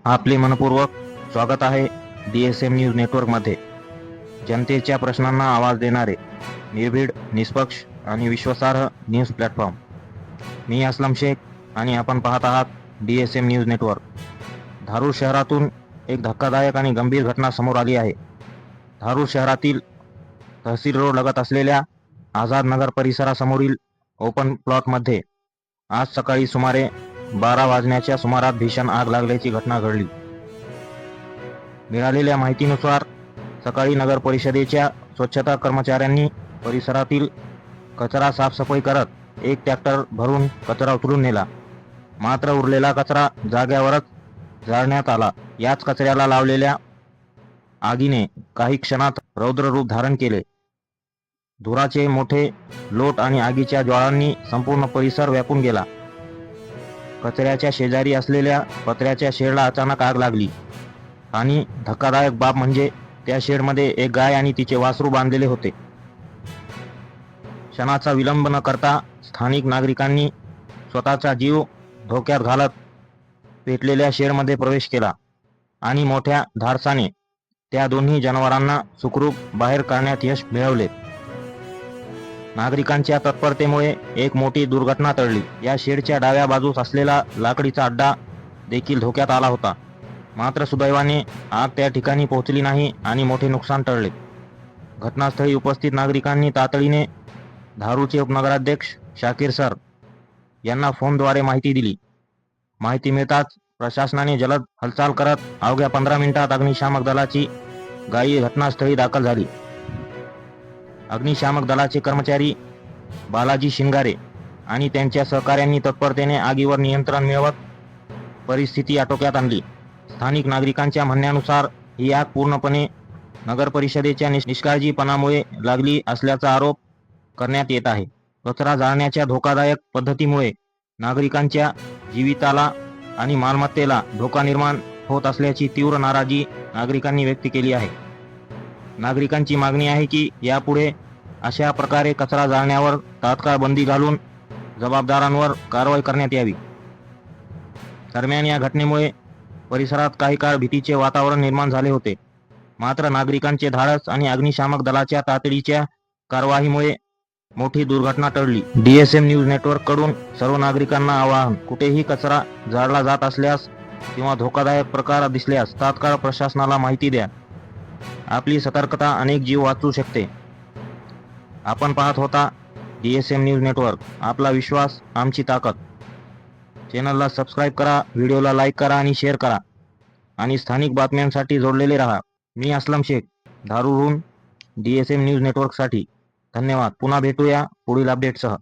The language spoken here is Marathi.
आपले मनपूर्वक स्वागत आहे DSM न्यूज नेटवर्कमध्ये. जनतेच्या प्रश्नांना आवाज देणारे निर्भीड, निष्पक्ष आणि विश्वासार्ह न्यूज प्लॅटफॉर्म. मी असलम शेख आणि आपण पाहत आहात DSM न्यूज नेटवर्क. धारूर शहरातून एक धक्कादायक आणि गंभीर घटना समोर आली आहे. धारूर शहरातील तहसील रोड लगत असलेल्या आझाद नगर परिसरासमोरील ओपन प्लॉटमध्ये आज सकाळी सुमारे 12 वाजण्याच्या सुमारास भीषण आग लागल्याची घटना घडली. मिळालेल्या माहितीनुसार सकाळी नगर परिषदेच्या स्वच्छता कर्मचाऱ्यांनी परिसरातील कचरा साफसफाई करत एक ट्रॅक्टर भरून कचरा उचलून नेला. मात्र उरलेला कचरा जाग्यावरच जाळण्यात आला. याच कचऱ्याला लावलेल्या आगीने काही क्षणात रौद्र रूप धारण केले. धुराचे मोठे लोट आणि आगीच्या ज्वाळांनी संपूर्ण परिसर व्यापून गेला. कचऱ्याच्या शेजारी असलेल्या पत्र्याच्या शेडला अचानक आग लागली आणि धक्कादायक बाब म्हणजे त्या शेडमध्ये एक गाय आणि तिचे वासरू बांधलेले होते. क्षणाचा विलंब न करता स्थानिक नागरिकांनी स्वतःचा जीव धोक्यात घालत पेटलेल्या शेडमध्ये प्रवेश केला आणि मोठ्या धाडसाने त्या दोन्ही जनावरांना सुखरूप बाहेर काढण्यात यश मिळवले. नागरिकांच्या तत्परतेमुळे एक मोठी दुर्घटना टळली. या शेडच्या डाव्या बाजूस असलेला लाकडीचा अड्डा देखील धोक्यात आला होता. मात्र सुदैवाने आग त्या ठिकाणी पोहोचली नाही आणि मोठे नुकसान टळले. घटनास्थळी उपस्थित नागरिकांनी तातडीने धारूरचे उपनगराध्यक्ष शाकीर सर यांना फोनद्वारे माहिती दिली. माहिती मिळताच प्रशासनाने जलद हालचाल करत अवघ्या 15 मिनिटात अग्निशामक दलाची गाडी घटनास्थळी दाखल झाली. अग्निशामक दलाचे कर्मचारी बालाजी शिंगारे आणि त्यांच्या सहकाऱ्यांनी तत्परतेने आगीवर नियंत्रण मिळवत परिस्थिती आटोक्यात आणली. स्थानिक नागरिकांच्या म्हणण्यानुसार ही आग पूर्णपणे नगर परिषदेच्या निष्काळजीपणामुळे लागली असल्याचा आरोप करण्यात येत आहे. कचरा जाळण्याच्या धोकादायक पद्धतीमुळे नागरिकांच्या जीविताला आणि मालमत्तेला धोका निर्माण होत असल्याची तीव्र नाराजी नागरिकांनी व्यक्त केली आहे. नागरिकांची मागणी आहे की यापुढे अशा प्रकारे कचरा जाळण्यावर तात्काळ बंदी घालून जबाबदारांवर कारवाई करण्यात यावी. दरम्यान या घटनेमुळे परिसरात काही काळ भीतीचे वातावरण निर्माण झाले होते. मात्र नागरिकांचे धाडस आणि अग्निशामक दलाच्या तातडीच्या कारवाईमुळे मोठी दुर्घटना टळली. DSM न्यूज नेटवर्क कडून सर्व नागरिकांना आवाहन, कुठेही कचरा जाळला जात असल्यास किंवा धोकादायक प्रकार दिसल्यास तात्काळ प्रशासनाला माहिती द्या. आपली सतर्कता अनेक जीव वाचवू शकते. आपण पाहत होता DSM न्यूज नेटवर्क. आपला विश्वास आमची ताकद. चॅनलला सबस्क्राईब करा, व्हिडिओला लाईक करा आणि शेअर करा आणि स्थानिक बातम्यांसाठी जोडलेले राहा. मी असलम शेख, धारूरहून DSM न्यूज नेटवर्कसाठी. धन्यवाद. पुन्हा भेटूया पुढील अपडेटसह.